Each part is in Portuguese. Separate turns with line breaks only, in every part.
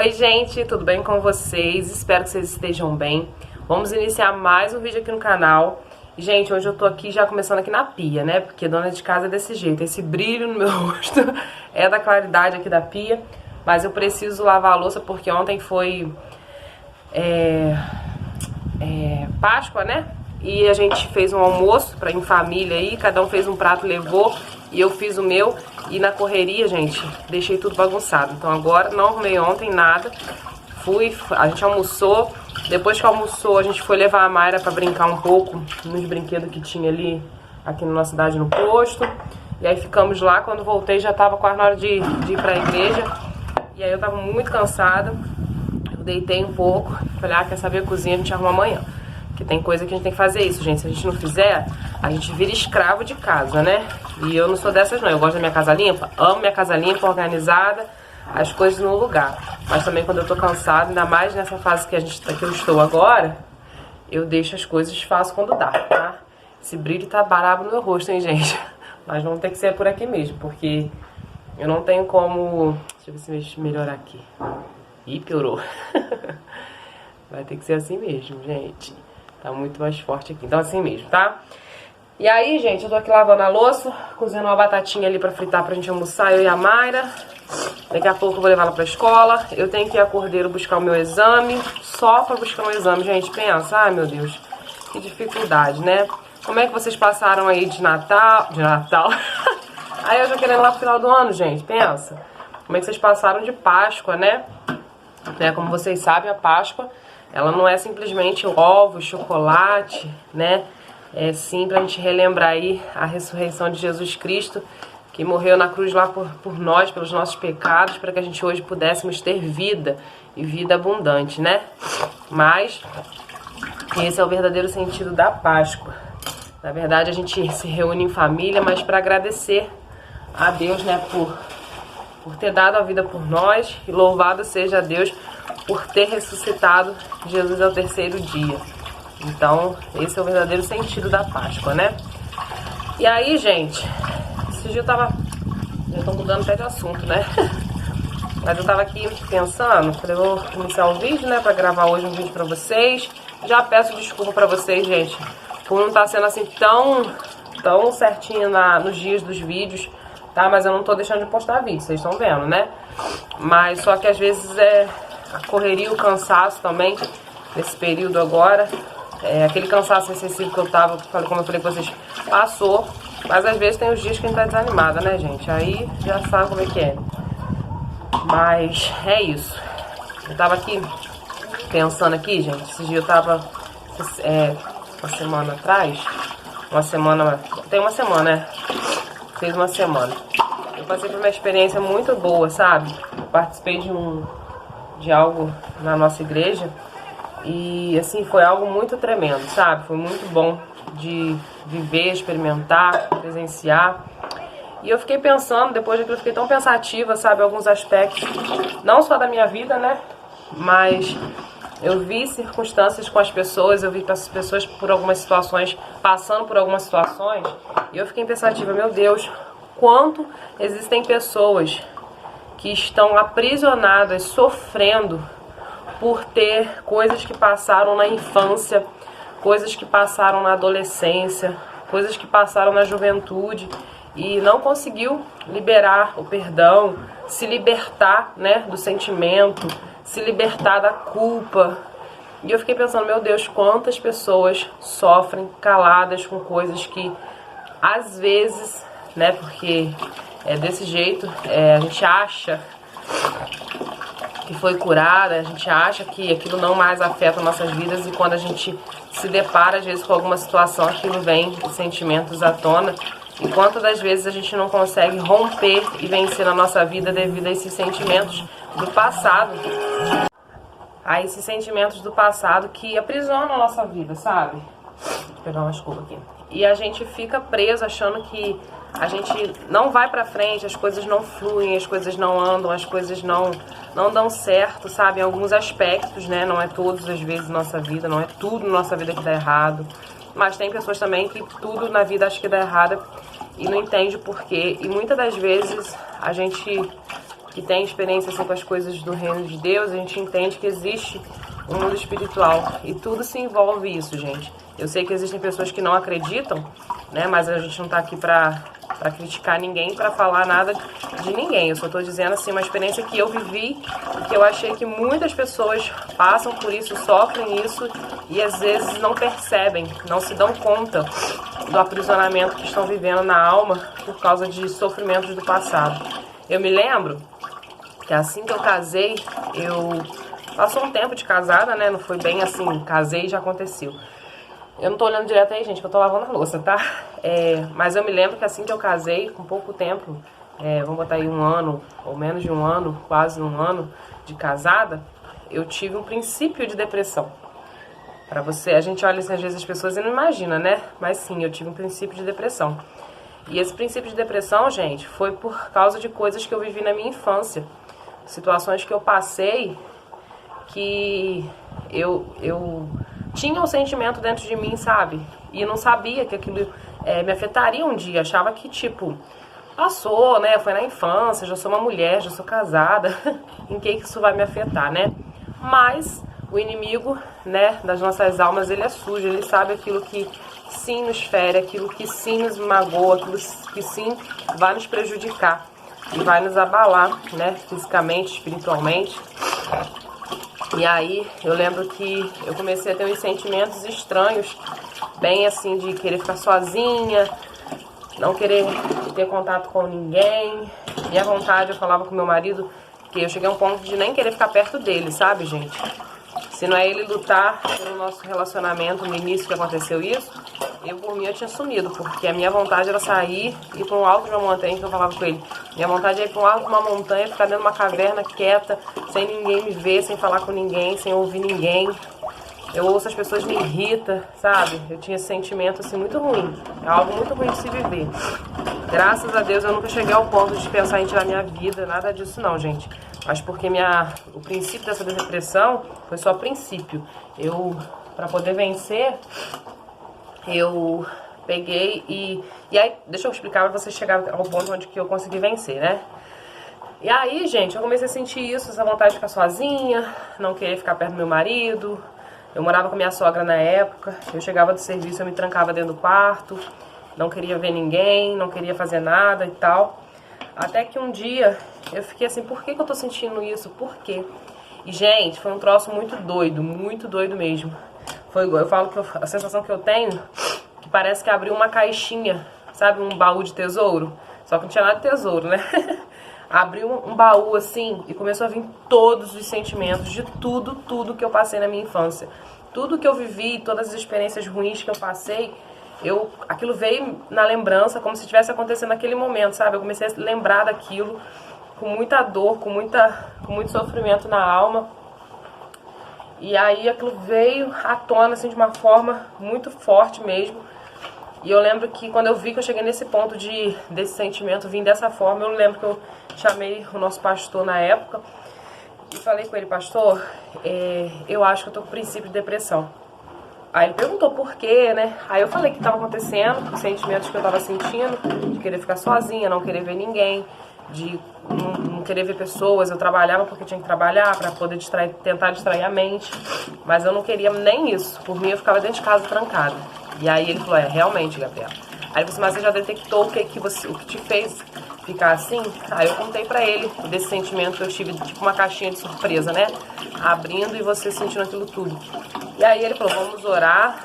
Oi gente, tudo bem com vocês? Espero que vocês estejam bem. Vamos iniciar mais um vídeo aqui no canal. Gente, hoje eu tô aqui já começando aqui na pia, né? Porque dona de casa é desse jeito, esse brilho no meu rosto é da claridade aqui da pia. Mas eu preciso lavar a louça porque ontem foi Páscoa, né? E a gente fez um almoço em família aí, cada um fez um prato, levou, e eu fiz o meu. E na correria, gente, deixei tudo bagunçado. Então agora não arrumei ontem nada. A gente almoçou. Depois que almoçou, a gente foi levar a Mayra pra brincar um pouco nos brinquedos que tinha ali, aqui na nossa cidade, no posto. E aí ficamos lá. Quando voltei já tava quase na hora de ir pra igreja. E aí eu tava muito cansada. Eu deitei um pouco. Falei, quer saber, a cozinha a gente arruma amanhã. Porque tem coisa que a gente tem que fazer isso, gente. Se a gente não fizer, a gente vira escravo de casa, né? E eu não sou dessas, não. Eu gosto da minha casa limpa, amo minha casa limpa, organizada, as coisas no lugar. Mas também quando eu tô cansada, ainda mais nessa fase que eu estou agora, eu deixo as coisas e faço quando dá, tá? Esse brilho tá brabo no meu rosto, hein, gente? Mas não tem que ser por aqui mesmo, porque eu não tenho como... Deixa eu ver se melhorar aqui. Ih, piorou. Vai ter que ser assim mesmo, gente. Tá muito mais forte aqui. Então assim mesmo, tá? E aí, gente, eu tô aqui lavando a louça, cozinhando uma batatinha ali pra fritar pra gente almoçar, eu e a Mayra. Daqui a pouco eu vou levar ela pra escola. Eu tenho que ir a Cordeiro buscar o meu exame. Só pra buscar um exame, gente, pensa. Ai, meu Deus, que dificuldade, né? Como é que vocês passaram aí de Natal? Aí eu já querendo lá pro final do ano, gente, pensa. Como é que vocês passaram de Páscoa, né? Como vocês sabem, a Páscoa, ela não é simplesmente ovos, chocolate, né? É sim pra gente relembrar aí a ressurreição de Jesus Cristo, que morreu na cruz lá por nós, pelos nossos pecados, para que a gente hoje pudéssemos ter vida, e vida abundante, né? Mas esse é o verdadeiro sentido da Páscoa. Na verdade, a gente se reúne em família, mas para agradecer a Deus, né, por ter dado a vida por nós, e louvado seja Deus por ter ressuscitado Jesus ao terceiro dia. Então, esse é o verdadeiro sentido da Páscoa, né? E aí, gente, esse dia eu tô mudando até de assunto, né? Mas eu tava aqui pensando, falei, vou iniciar um vídeo, né, pra gravar hoje um vídeo pra vocês. Já peço desculpa pra vocês, gente, por não estar sendo assim tão certinho nos dias dos vídeos, tá? Mas eu não tô deixando de postar vídeo, vocês estão vendo, né? Mas só que às vezes a correria, o cansaço também, nesse período agora, aquele cansaço excessivo que eu tava, como eu falei com vocês, passou, mas às vezes tem os dias que a gente tá desanimada, né, gente? Aí já sabe como é que é. Mas é isso. Eu tava aqui pensando aqui, gente, esse dia eu tava uma semana atrás, tem uma semana, né? Fez uma semana. Eu passei por uma experiência muito boa, sabe? Eu participei de algo na nossa igreja e, assim, foi algo muito tremendo, sabe? Foi muito bom de viver, experimentar, presenciar. E eu fiquei pensando, depois daquilo eu fiquei tão pensativa, sabe? Alguns aspectos, não só da minha vida, né? Mas eu vi circunstâncias com as pessoas, eu vi as pessoas por algumas situações, passando por algumas situações, e eu fiquei pensativa, meu Deus, quanto existem pessoas que estão aprisionadas, sofrendo por ter coisas que passaram na infância, coisas que passaram na adolescência, coisas que passaram na juventude e não conseguiu liberar o perdão, se libertar, né, do sentimento, se libertar da culpa. E eu fiquei pensando, meu Deus, quantas pessoas sofrem caladas com coisas que às vezes, né, porque desse jeito, a gente acha que foi curada, a gente acha que aquilo não mais afeta nossas vidas, e quando a gente se depara às vezes com alguma situação, aquilo vem os sentimentos à tona, e quantas das vezes a gente não consegue romper e vencer na nossa vida devido a esses sentimentos do passado, que aprisionam a nossa vida, sabe? Vou pegar uma escova aqui. E a gente fica preso achando que a gente não vai pra frente, as coisas não fluem, as coisas não andam, as coisas não dão certo, sabe? Em alguns aspectos, né? Não é todas as vezes na nossa vida, não é tudo na nossa vida que dá errado. Mas tem pessoas também que tudo na vida acha que dá errado e não entende o porquê. E muitas das vezes a gente que tem experiência assim, com as coisas do reino de Deus, a gente entende que existe um mundo espiritual e tudo se envolve isso, gente. Eu sei que existem pessoas que não acreditam, né? Mas a gente não tá aqui pra criticar ninguém, pra falar nada de ninguém. Eu só tô dizendo assim uma experiência que eu vivi, que eu achei que muitas pessoas passam por isso, sofrem isso e às vezes não percebem, não se dão conta do aprisionamento que estão vivendo na alma por causa de sofrimentos do passado. Eu me lembro que assim que eu casei, passou um tempo de casada, né? Não foi bem assim, casei e já aconteceu. Eu não tô olhando direto aí, gente, que eu tô lavando a louça, tá? Mas eu me lembro que assim que eu casei, com pouco tempo, vamos botar aí 1 ano, ou menos de 1 ano, quase 1 ano de casada, eu tive um princípio de depressão. Pra você, a gente olha assim, às vezes as pessoas e não imagina, né? Mas sim, eu tive um princípio de depressão. E esse princípio de depressão, gente, foi por causa de coisas que eu vivi na minha infância. Situações que eu passei que eu tinha um sentimento dentro de mim, sabe? E não sabia que aquilo me afetaria um dia. Achava que, tipo, passou, né? Foi na infância, já sou uma mulher, já sou casada. Em que isso vai me afetar, né? Mas o inimigo, né, das nossas almas, ele é sujo. Ele sabe aquilo que sim nos fere, aquilo que sim nos magoa, aquilo que sim vai nos prejudicar. E vai nos abalar, né? Fisicamente, espiritualmente. E aí, eu lembro que eu comecei a ter uns sentimentos estranhos, bem assim, de querer ficar sozinha, não querer ter contato com ninguém. Minha vontade, eu falava com meu marido, que eu cheguei a um ponto de nem querer ficar perto dele, sabe, gente? Se não é ele lutar pelo nosso relacionamento no início que aconteceu isso, eu por mim eu tinha sumido, porque a minha vontade era sair e ir para um alto de uma montanha, que eu falava com ele. Minha vontade é ir para um alto de uma montanha, ficar dentro de uma caverna quieta, sem ninguém me ver, sem falar com ninguém, sem ouvir ninguém. Eu ouço as pessoas me irritam, sabe? Eu tinha esse sentimento assim muito ruim. É algo muito ruim de se viver. Graças a Deus eu nunca cheguei ao ponto de pensar em tirar minha vida, nada disso não, gente. Mas porque o princípio dessa depressão foi só princípio. Pra poder vencer, eu peguei e aí, deixa eu explicar pra você chegar ao ponto onde que eu consegui vencer, né? E aí, gente, eu comecei a sentir isso, essa vontade de ficar sozinha, não querer ficar perto do meu marido. Eu morava com minha sogra na época, eu chegava do serviço, eu me trancava dentro do quarto, não queria ver ninguém, não queria fazer nada e tal. Até que um dia eu fiquei assim, por que eu tô sentindo isso? Por quê? E, gente, foi um troço muito doido mesmo. Eu falo que a sensação que eu tenho, que parece que abriu uma caixinha, sabe, um baú de tesouro. Só que não tinha nada de tesouro, né? Abriu um baú assim e começou a vir todos os sentimentos de tudo que eu passei na minha infância. Tudo que eu vivi, todas as experiências ruins que eu passei, aquilo veio na lembrança como se estivesse acontecendo naquele momento, sabe? Eu comecei a lembrar daquilo com muita dor, com muito sofrimento na alma. E aí aquilo veio à tona assim, de uma forma muito forte mesmo. E eu lembro que quando eu vi que eu cheguei nesse ponto desse sentimento vir dessa forma, eu lembro que eu chamei o nosso pastor na época e falei com ele, pastor, eu acho que eu tô com princípio de depressão. Aí ele perguntou por quê, né? Aí eu falei o que estava acontecendo, os sentimentos que eu estava sentindo, de querer ficar sozinha, não querer ver ninguém, de não querer ver pessoas. Eu trabalhava porque tinha que trabalhar para poder tentar distrair a mente, mas eu não queria nem isso. Por mim, eu ficava dentro de casa trancada. E aí ele falou, realmente, Gabriela. Aí ele falou assim, mas você já detectou o que te fez ficar assim? Aí eu contei pra ele desse sentimento que eu tive, tipo uma caixinha de surpresa, né? Abrindo e você sentindo aquilo tudo. E aí ele falou, vamos orar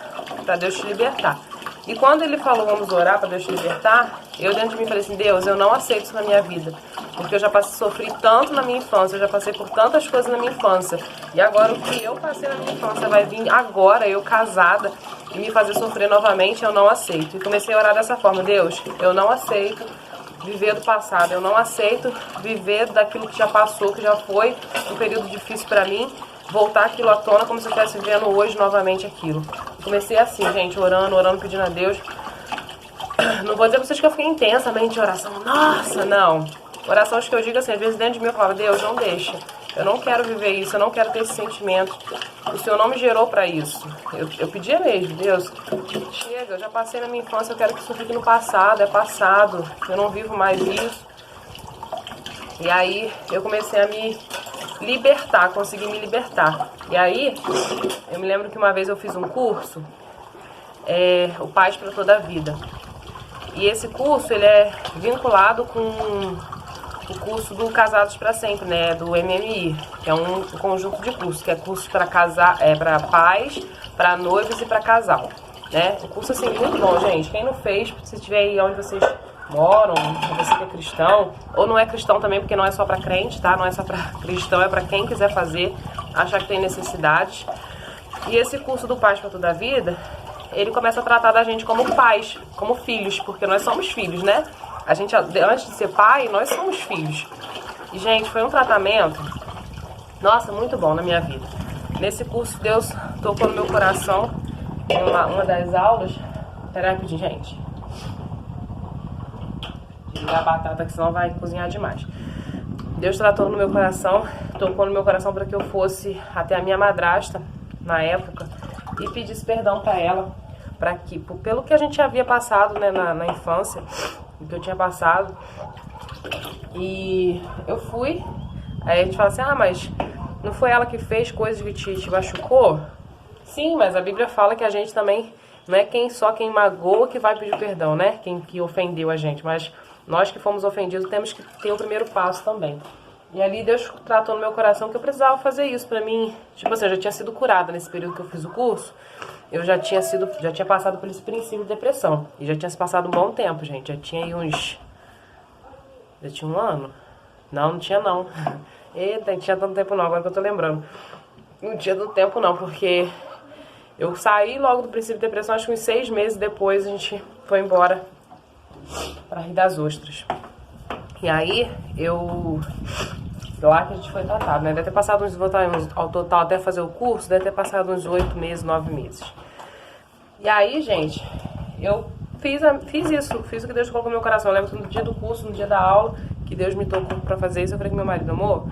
pra Deus te libertar. E quando ele falou, vamos orar pra Deus te libertar, eu dentro de mim falei assim, Deus, eu não aceito isso na minha vida. Porque eu já sofri tanto na minha infância, eu já passei por tantas coisas na minha infância. E agora o que eu passei na minha infância vai vir agora, eu casada, e me fazer sofrer novamente, eu não aceito. E comecei a orar dessa forma, Deus, eu não aceito viver do passado, eu não aceito viver daquilo que já passou, que já foi um período difícil pra mim, voltar aquilo à tona como se eu estivesse vivendo hoje novamente aquilo. E comecei assim, gente, orando, pedindo a Deus. Não vou dizer pra vocês que eu fiquei intensamente em oração, nossa, não. Oração, acho que eu digo assim, às vezes dentro de mim eu falava, Deus, não deixa. Eu não quero viver isso, eu não quero ter esse sentimento. O Senhor não me gerou pra isso. Eu pedia mesmo, Deus, chega, eu já passei na minha infância, eu quero que isso fique no passado, é passado. Eu não vivo mais isso. E aí eu comecei a me libertar, consegui me libertar. E aí eu me lembro que uma vez eu fiz um curso, o Paz para Toda a Vida. E esse curso, ele é vinculado com o curso do Casados para Sempre, né, do MMI, que é um conjunto de cursos, que é curso para casar, para pais, para noivos e para casal, né? Um curso assim muito bom, gente. Quem não fez, se estiver aí onde vocês moram, se você que é cristão, ou não é cristão também, porque não é só para crente, tá? Não é só para cristão, é para quem quiser fazer, achar que tem necessidades. E esse curso do Paz para Toda a Vida, ele começa a tratar da gente como pais, como filhos, porque nós somos filhos, né? A gente, antes de ser pai, nós somos filhos. E, gente, foi um tratamento, nossa, muito bom na minha vida. Nesse curso, Deus tocou no meu coração em uma das aulas. Pera aí, rapidinho, gente. Desligar a batata, que senão vai cozinhar demais. Deus tratou no meu coração, tocou no meu coração para que eu fosse até a minha madrasta, na época, e pedisse perdão para ela, para que, pelo que a gente havia passado, né, na infância, o que eu tinha passado. E eu fui, aí a gente fala assim, mas não foi ela que fez coisas que te machucou? Sim, mas a Bíblia fala que a gente também, não é só quem magoa que vai pedir perdão, né? Quem que ofendeu a gente, mas nós que fomos ofendidos temos que ter o primeiro passo também. E ali Deus tratou no meu coração que eu precisava fazer isso pra mim. Tipo assim, eu já tinha sido curada nesse período que eu fiz o curso. Eu já tinha passado por esse princípio de depressão. E já tinha se passado um bom tempo, gente. Já tinha aí já tinha um ano? Não tinha não. Eita, não tinha tanto tempo não, agora que eu tô lembrando. Não tinha tanto tempo não, porque eu saí logo do princípio de depressão, acho que uns 6 meses depois a gente foi embora pra Rio das Ostras. E aí, lá que a gente foi tratado, né? Deve ter passado ao total, até fazer o curso, deve ter passado uns 8 meses, 9 meses. E aí, gente, eu fiz isso, fiz o que Deus colocou no meu coração. Eu lembro que no dia do curso, no dia da aula, que Deus me tocou pra fazer isso, eu falei com meu marido, amor,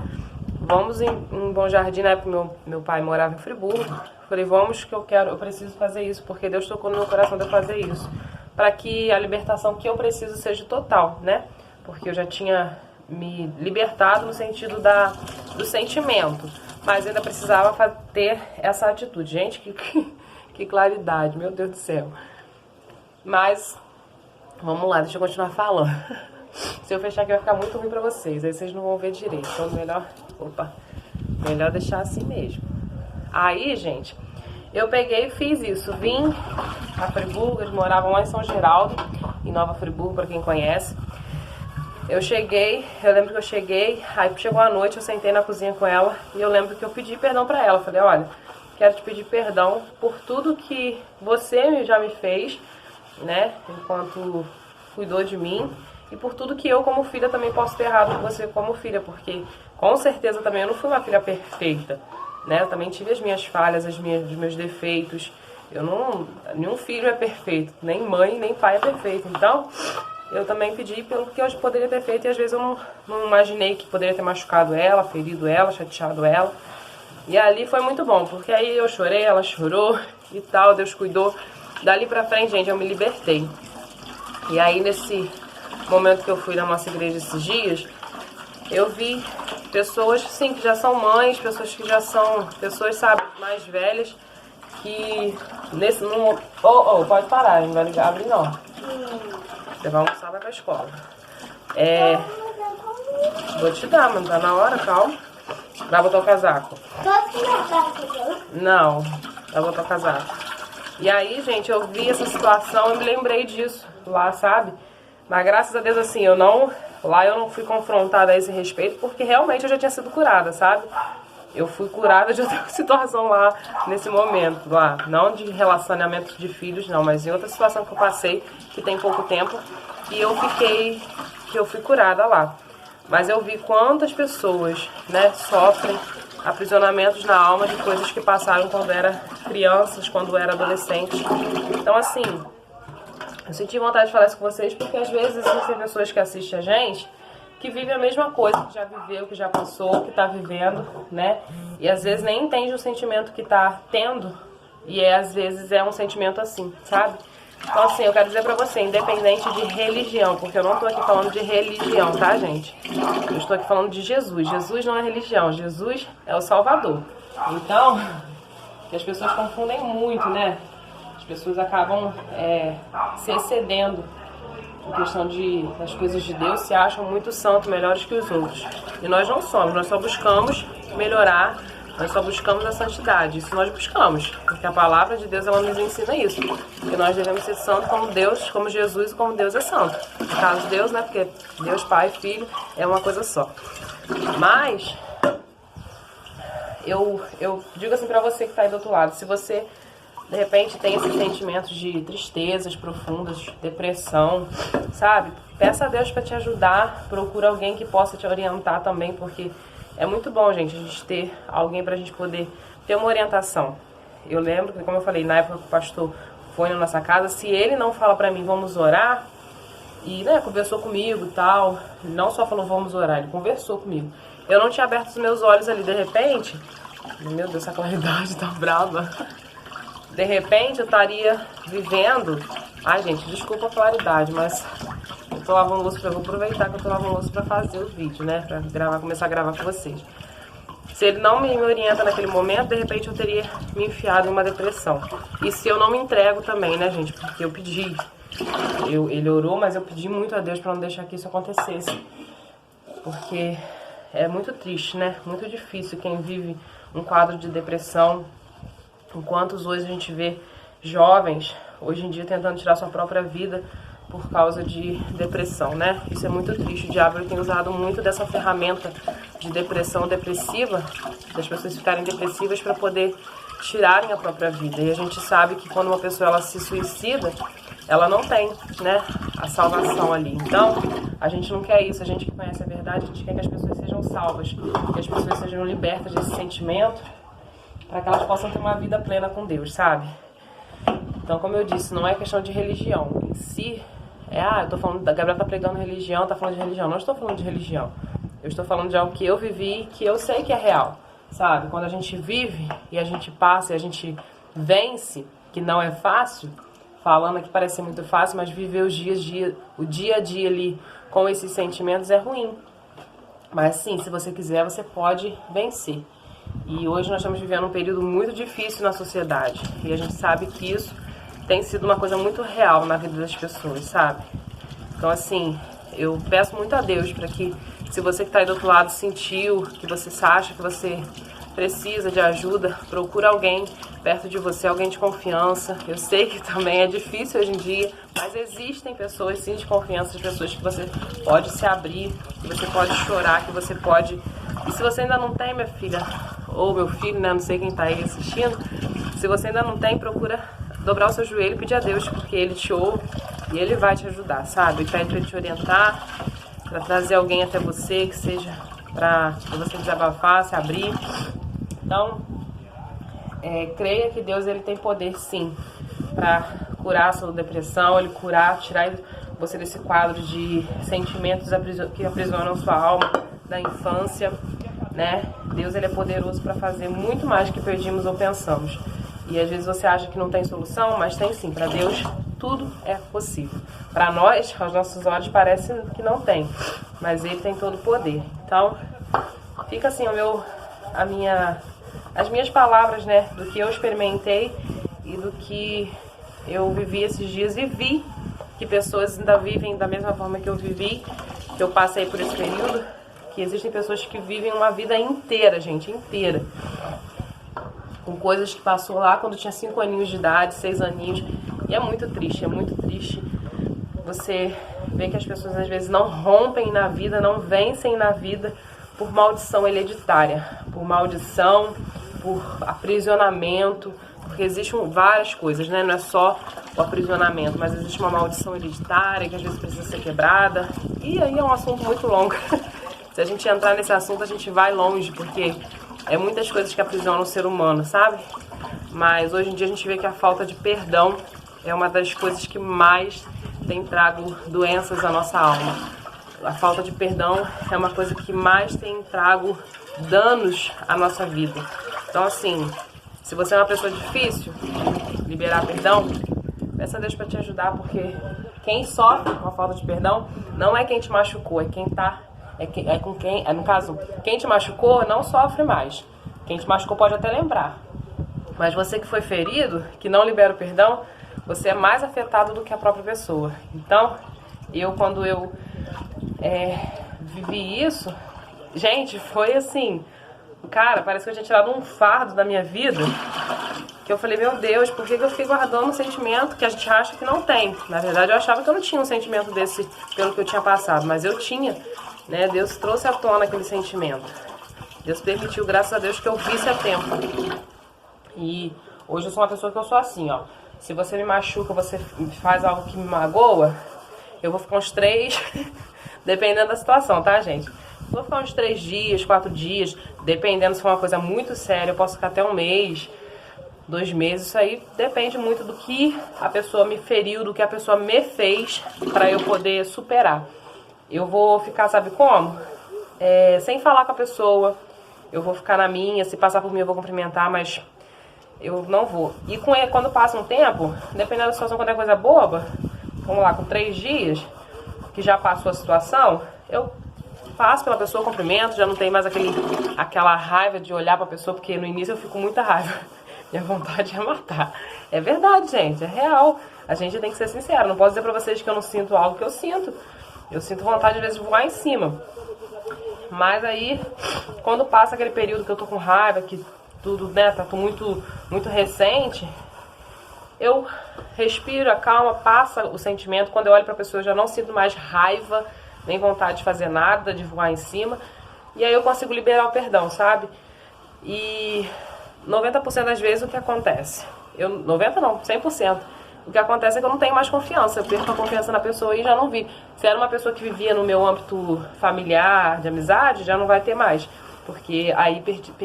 vamos em Bom Jardim, na época meu pai morava em Friburgo. Falei, vamos que eu preciso fazer isso, porque Deus tocou no meu coração de eu fazer isso. Para que a libertação que eu preciso seja total, né? Porque eu já tinha me libertado no sentido do sentimento, mas ainda precisava ter essa atitude. Gente, que claridade, meu Deus do céu. Mas, vamos lá, deixa eu continuar falando. Se eu fechar aqui vai ficar muito ruim pra vocês, aí vocês não vão ver direito, então melhor deixar assim mesmo. Aí, gente, eu peguei e fiz isso, vim a Friburgo, eles moravam lá em São Geraldo, em Nova Friburgo, pra quem conhece. Eu lembro que eu cheguei, aí chegou a noite, eu sentei na cozinha com ela, e eu lembro que eu pedi perdão pra ela. Falei, olha, quero te pedir perdão por tudo que você já me fez, né, enquanto cuidou de mim, e por tudo que eu, como filha, também posso ter errado com você como filha, porque com certeza também eu não fui uma filha perfeita, né, eu também tive as minhas falhas, os meus defeitos. Nenhum filho é perfeito, nem mãe, nem pai é perfeito, então eu também pedi pelo que eu poderia ter feito, e às vezes eu não imaginei que poderia ter machucado ela, ferido ela, chateado ela. E ali foi muito bom, porque aí eu chorei, ela chorou e tal, Deus cuidou. Dali pra frente, gente, eu me libertei. E aí nesse momento que eu fui na nossa igreja esses dias, eu vi pessoas, sim, que já são mães, pessoas que já são, sabe, mais velhas, que pode parar, não vai ligar, abrir não. Você vai almoçar, vai pra escola. Vou te dar, mas não tá na hora, calma. Vai botar o casaco. Não, vai botar o casaco. E aí, gente, eu vi essa situação, eu me lembrei disso lá, sabe? Mas graças a Deus, assim, eu não fui confrontada a esse respeito, porque realmente eu já tinha sido curada, sabe? Eu fui curada de outra situação lá, nesse momento, lá. Não de relacionamento de filhos, não, mas em outra situação que eu passei, que tem pouco tempo, e eu fui curada lá. Mas eu vi quantas pessoas, né, sofrem aprisionamentos na alma de coisas que passaram quando era crianças, quando era adolescente. Então, assim, eu senti vontade de falar isso com vocês, porque às vezes existem pessoas que assistem a gente que vivem a mesma coisa, que já viveu, que já passou, que tá vivendo, né? E às vezes nem entende o sentimento que tá tendo, e às vezes é um sentimento assim, sabe? Então assim, eu quero dizer pra você, independente de religião, porque eu não tô aqui falando de religião, tá, gente? Eu estou aqui falando de Jesus. Jesus não é religião, Jesus é o Salvador. Então, que as pessoas confundem muito, né? As pessoas acabam se excedendo em questão das coisas de Deus, se acham muito santos, melhores que os outros. E nós não somos, nós só buscamos melhorar, nós só buscamos a santidade. Isso nós buscamos, porque a palavra de Deus, ela nos ensina isso. Que nós devemos ser santos como Deus, como Jesus e como Deus é santo. No caso de Deus, né? Porque Deus, Pai e Filho é uma coisa só. Mas eu digo assim pra você que tá aí do outro lado, se você de repente tem esses sentimentos de tristezas profundas, depressão, sabe? Peça a Deus para te ajudar, procura alguém que possa te orientar também, porque é muito bom, gente, a gente ter alguém pra gente poder ter uma orientação. Eu lembro que, como eu falei, na época que o pastor foi na nossa casa, se ele não fala pra mim, vamos orar, e né, conversou comigo e tal, não só falou vamos orar, ele conversou comigo. Eu não tinha aberto os meus olhos ali, de repente, meu Deus, essa claridade tá brava. De repente eu estaria vivendo... Ai, gente, desculpa a claridade, mas eu tô lavando louça, eu vou aproveitar que eu tô lavando louça pra fazer o vídeo, né? Pra começar a gravar com vocês. Se ele não me orienta naquele momento, de repente eu teria me enfiado em uma depressão. E se eu não me entrego também, né, gente? Porque eu pedi. Ele orou, mas eu pedi muito a Deus pra não deixar que isso acontecesse. Porque é muito triste, né? Muito difícil quem vive um quadro de depressão. Enquanto hoje a gente vê jovens, hoje em dia, tentando tirar sua própria vida por causa de depressão, né? Isso é muito triste. O diabo tem usado muito dessa ferramenta de depressão depressiva, das pessoas ficarem depressivas para poder tirarem a própria vida. E a gente sabe que quando uma pessoa ela se suicida, ela não tem, né, a salvação ali. Então, a gente não quer isso. A gente que conhece a verdade, a gente quer que as pessoas sejam salvas, que as pessoas sejam libertas desse sentimento, para que elas possam ter uma vida plena com Deus, sabe? Então, como eu disse, não é questão de religião. Em si, eu tô falando, a Gabriela tá pregando religião, tá falando de religião. Não estou falando de religião. Eu estou falando de algo que eu vivi, que eu sei que é real, sabe? Quando a gente vive e a gente passa e a gente vence, que não é fácil, falando que parece ser muito fácil, mas viver o dia a dia ali com esses sentimentos é ruim. Mas sim, se você quiser, você pode vencer. E hoje nós estamos vivendo um período muito difícil na sociedade. E a gente sabe que isso tem sido uma coisa muito real na vida das pessoas, sabe? Então, assim, eu peço muito a Deus para que, se você que está aí do outro lado sentiu, que você acha que você precisa de ajuda, procura alguém perto de você, alguém de confiança. Eu sei que também é difícil hoje em dia, mas existem pessoas, sim, de confiança, pessoas que você pode se abrir, que você pode chorar, que você pode... E se você ainda não tem, minha filha, ou meu filho, né, não sei quem tá aí assistindo, se você ainda não tem, procura dobrar o seu joelho e pedir a Deus, porque Ele te ouve e Ele vai te ajudar, sabe? Ele pede pra Ele te orientar, pra trazer alguém até você, que seja pra você desabafar, se abrir. Então, creia que Deus, Ele tem poder, sim, pra curar a sua depressão, Ele tirar você desse quadro de sentimentos que aprisionam sua alma da infância, né? Deus, Ele é poderoso para fazer muito mais do que pedimos ou pensamos. E às vezes você acha que não tem solução, mas tem sim. Para Deus, tudo é possível. Para nós, aos nossos olhos, parece que não tem, mas Ele tem todo o poder. Então, fica assim as minhas palavras, né? Do que eu experimentei e do que eu vivi esses dias e vi que pessoas ainda vivem da mesma forma que eu vivi, que eu passei por esse período. Que existem pessoas que vivem uma vida inteira, gente, inteira, com coisas que passou lá quando tinha 5 aninhos de idade, 6 aninhos, e é muito triste você ver que as pessoas às vezes não rompem na vida, não vencem na vida por maldição hereditária, por maldição, por aprisionamento, porque existem várias coisas, né? Não é só o aprisionamento, mas existe uma maldição hereditária que às vezes precisa ser quebrada, e aí é um assunto muito longo. Se a gente entrar nesse assunto, a gente vai longe, porque é muitas coisas que aprisionam o ser humano, sabe? Mas hoje em dia a gente vê que a falta de perdão é uma das coisas que mais tem trago doenças à nossa alma. A falta de perdão é uma coisa que mais tem trago danos à nossa vida. Então, assim, se você é uma pessoa difícil de liberar perdão, Peça a Deus para te ajudar, porque quem sofre com a falta de perdão não é quem te machucou, é quem tá... no caso, quem te machucou não sofre mais. Quem te machucou pode até lembrar. Mas você que foi ferido, que não libera o perdão, você é mais afetado do que a própria pessoa. Então, quando eu vivi isso, gente, foi assim... Cara, parece que eu tinha tirado um fardo da minha vida, que eu falei, meu Deus, por que eu fiquei guardando um sentimento que a gente acha que não tem? Na verdade, eu achava que eu não tinha um sentimento desse pelo que eu tinha passado, mas eu tinha, né? Deus trouxe à tona aquele sentimento. Deus permitiu, graças a Deus, que eu visse a tempo. E hoje eu sou uma pessoa que eu sou assim, ó. Se você me machuca, você faz algo que me magoa, eu vou ficar uns 3, dependendo da situação, tá, gente? Vou ficar uns 3 dias, 4 dias, dependendo se for uma coisa muito séria, eu posso ficar até um mês, 2 meses, isso aí depende muito do que a pessoa me feriu, do que a pessoa me fez, pra eu poder superar. Eu vou ficar, sabe como? Sem falar com a pessoa, eu vou ficar na minha, se passar por mim eu vou cumprimentar, mas eu não vou. E quando passa um tempo, dependendo da situação, quando é coisa boba, vamos lá, com 3 dias, que já passou a situação, eu passo pela pessoa, cumprimento, já não tem mais aquela raiva de olhar pra pessoa, porque no início eu fico com muita raiva. Minha vontade é matar. É verdade, gente, é real. A gente tem que ser sincero, não posso dizer pra vocês que eu não sinto algo que eu sinto. Eu sinto vontade, às vezes, de voar em cima. Mas aí, quando passa aquele período que eu tô com raiva, que tudo, né, tá tudo muito recente, eu respiro, acalma, passa o sentimento. Quando eu olho pra pessoa, eu já não sinto mais raiva, nem vontade de fazer nada, de voar em cima. E aí eu consigo liberar o perdão, sabe? E 90% das vezes o que acontece? 90 não, 100%. O que acontece é que eu não tenho mais confiança. Eu perco a confiança na pessoa e já não vi. Se era uma pessoa que vivia no meu âmbito familiar, de amizade, já não vai ter mais. Porque aí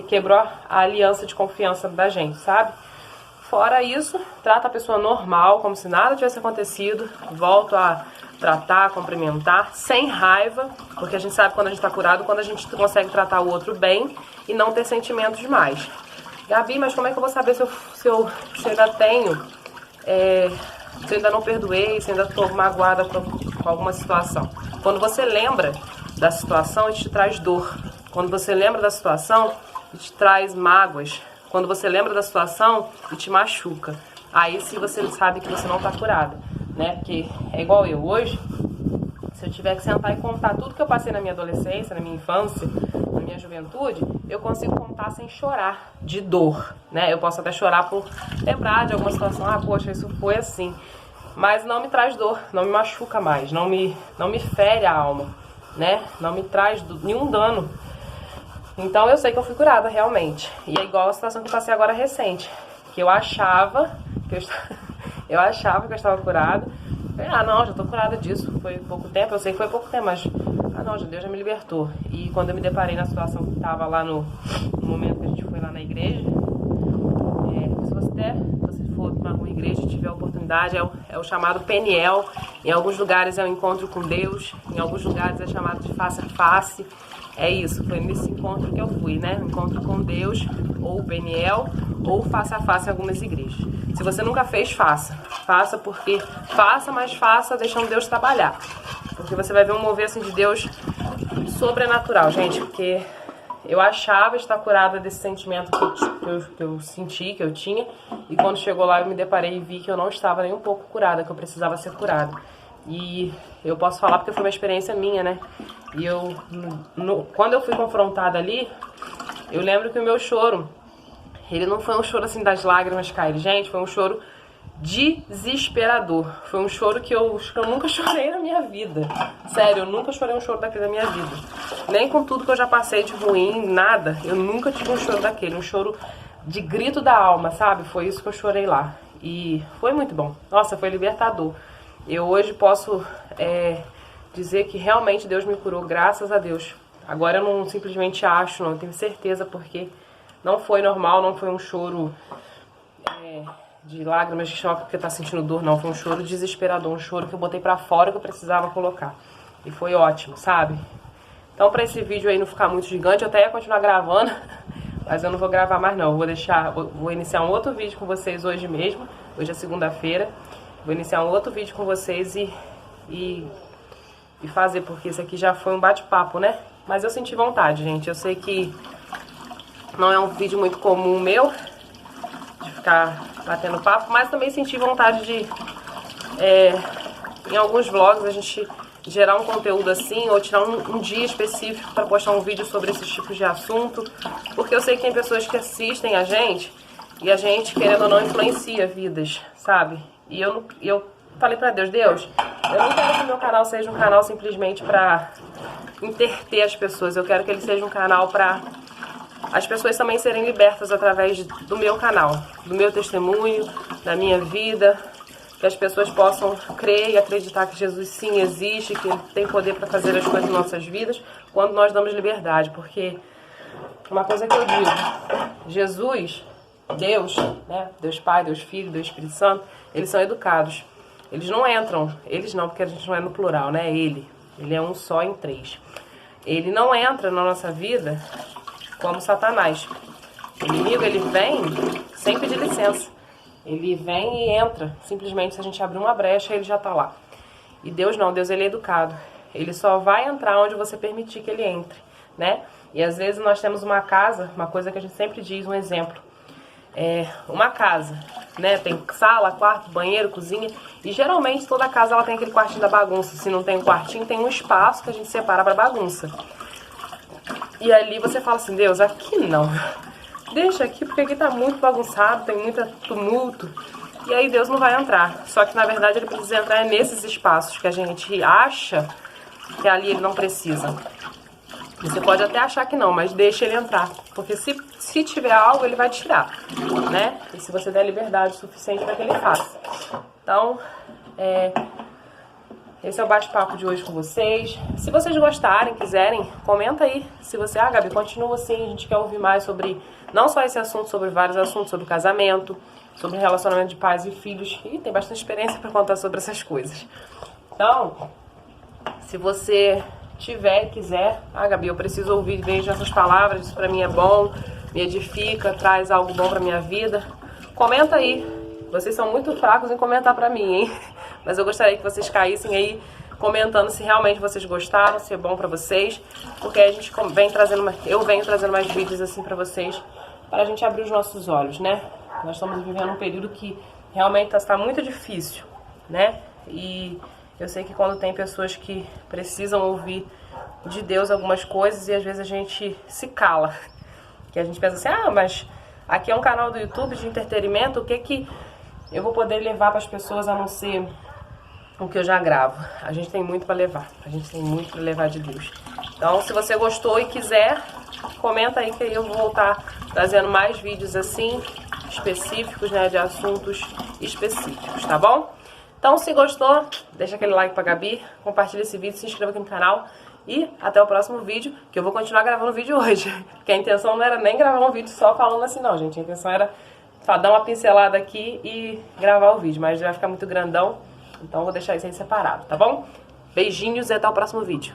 quebrou a aliança de confiança da gente, sabe? Fora isso, trata a pessoa normal, como se nada tivesse acontecido. Volto a tratar, cumprimentar, sem raiva, porque a gente sabe quando a gente tá curado, quando a gente consegue tratar o outro bem e não ter sentimentos demais. Gabi, mas como é que eu vou saber se eu ainda tenho, se eu ainda não perdoei, se eu ainda estou magoada com alguma situação? Quando você lembra da situação, isso te traz dor. Quando você lembra da situação, isso te traz mágoas. Quando você lembra da situação, isso te machuca. Aí sim você sabe que você não está curada, né? Porque é igual eu hoje, se eu tiver que sentar e contar tudo que eu passei na minha adolescência, na minha infância, na minha juventude, eu consigo contar sem chorar de dor, né? Eu posso até chorar por lembrar de alguma situação, poxa, isso foi assim. Mas não me traz dor, não me machuca mais, não me fere a alma, né? Não me traz nenhum dano. Então eu sei que eu fui curada, realmente. E é igual a situação que eu passei agora recente, que eu achava que eu estava curada. Não, já tô curada disso, foi pouco tempo, eu sei que foi pouco tempo, mas não, Deus já me libertou. E quando eu me deparei na situação que tava lá no momento que a gente foi lá na igreja, se você for para alguma igreja e tiver a oportunidade, é o chamado Peniel. Em alguns lugares é o encontro com Deus, em alguns lugares é chamado de face a face. É isso, foi nesse encontro que eu fui, né? Encontro com Deus, ou Peniel, ou face a face em algumas igrejas. Se você nunca fez, faça. Faça porque mas faça deixando Deus trabalhar. Porque você vai ver um mover assim de Deus sobrenatural, gente. Porque eu achava estar curada desse sentimento que eu senti, que eu tinha. E quando chegou lá eu me deparei e vi que eu não estava nem um pouco curada, que eu precisava ser curada. E eu posso falar porque foi uma experiência minha, né? E quando eu fui confrontada ali, eu lembro que o meu choro, ele não foi um choro assim das lágrimas caírem, gente, foi um choro desesperador. Foi um choro que eu nunca chorei na minha vida. Sério, eu nunca chorei um choro daquele na minha vida. Nem com tudo que eu já passei de ruim, nada. Eu nunca tive um choro daquele, um choro de grito da alma, sabe? Foi isso que eu chorei lá. E foi muito bom. Nossa, foi libertador. Eu hoje posso dizer que realmente Deus me curou, graças a Deus. Agora eu não simplesmente acho, não, eu tenho certeza, porque não foi normal, não foi um choro de lágrimas de choque porque tá sentindo dor, não. Foi um choro desesperador, um choro que eu botei pra fora que eu precisava colocar. E foi ótimo, sabe? Então pra esse vídeo aí não ficar muito gigante, eu até ia continuar gravando, mas eu não vou gravar mais não. Vou iniciar um outro vídeo com vocês hoje mesmo, hoje é segunda-feira. vou iniciar um outro vídeo com vocês e fazer, porque esse aqui já foi um bate-papo, né? Mas eu senti vontade, gente. Eu sei que não é um vídeo muito comum meu, de ficar batendo papo, mas também senti vontade de, em alguns vlogs, a gente gerar um conteúdo assim, ou tirar um dia específico para postar um vídeo sobre esses tipos de assunto, porque eu sei que tem pessoas que assistem a gente, e a gente, querendo ou não, influencia vidas, sabe? E eu falei pra Deus, eu não quero que o meu canal seja um canal simplesmente pra entreter as pessoas, eu quero que ele seja um canal pra as pessoas também serem libertas através do meu canal, do meu testemunho, da minha vida, que as pessoas possam crer e acreditar que Jesus sim existe, que Ele tem poder para fazer as coisas em nossas vidas, quando nós damos liberdade, porque uma coisa que eu digo, Jesus, Deus, né, Deus Pai, Deus Filho, Deus Espírito Santo, eles são educados, eles não entram, eles não, porque a gente não é no plural, né, ele é um só em três, ele não entra na nossa vida como Satanás. O inimigo, ele vem sem pedir licença. Ele vem e entra. Simplesmente, se a gente abrir uma brecha, ele já tá lá. E Deus não. Deus, ele é educado. Ele só vai entrar onde você permitir que ele entre, né? E às vezes nós temos uma casa, uma coisa que a gente sempre diz, um exemplo. Uma casa, né? Tem sala, quarto, banheiro, cozinha. E geralmente toda casa ela tem aquele quartinho da bagunça. Se não tem um quartinho, tem um espaço que a gente separa pra bagunça. E ali você fala assim, Deus, aqui não. Deixa aqui, porque aqui tá muito bagunçado, tem muito tumulto. E aí Deus não vai entrar. Só que na verdade ele precisa entrar nesses espaços que a gente acha que ali ele não precisa. Você pode até achar que não, mas deixa ele entrar. Porque se tiver algo, ele vai tirar, né? E se você der liberdade suficiente para que ele faça. Então, esse é o bate-papo de hoje com vocês. Se vocês gostarem, quiserem, comenta aí. Se você, Gabi, continua assim, a gente quer ouvir mais sobre, não só esse assunto, sobre vários assuntos, sobre casamento, sobre relacionamento de pais e filhos. E tem bastante experiência para contar sobre essas coisas. Então, se você tiver, quiser, Gabi, eu preciso ouvir bem essas palavras, isso pra mim é bom, me edifica, traz algo bom pra minha vida. Comenta aí. Vocês são muito fracos em comentar pra mim, hein? Mas eu gostaria que vocês caíssem aí comentando se realmente vocês gostaram, se é bom pra vocês. Porque a gente vem trazendo, eu venho trazendo mais vídeos assim pra vocês, pra gente abrir os nossos olhos, né? Nós estamos vivendo um período que realmente está muito difícil, né? E eu sei que quando tem pessoas que precisam ouvir de Deus algumas coisas e às vezes a gente se cala. Que a gente pensa assim, mas aqui é um canal do YouTube de entretenimento, o que eu vou poder levar para as pessoas a não ser o que eu já gravo? A gente tem muito para levar, a gente tem muito para levar de Deus. Então, se você gostou e quiser, comenta aí que eu vou voltar trazendo mais vídeos assim, específicos, né, de assuntos específicos, tá bom? Então, se gostou, deixa aquele like pra Gabi, compartilha esse vídeo, se inscreva aqui no canal e até o próximo vídeo, que eu vou continuar gravando vídeo hoje. Porque a intenção não era nem gravar um vídeo só falando assim não, gente. A intenção era só dar uma pincelada aqui e gravar o vídeo, mas vai ficar muito grandão, então eu vou deixar isso aí separado, tá bom? Beijinhos e até o próximo vídeo.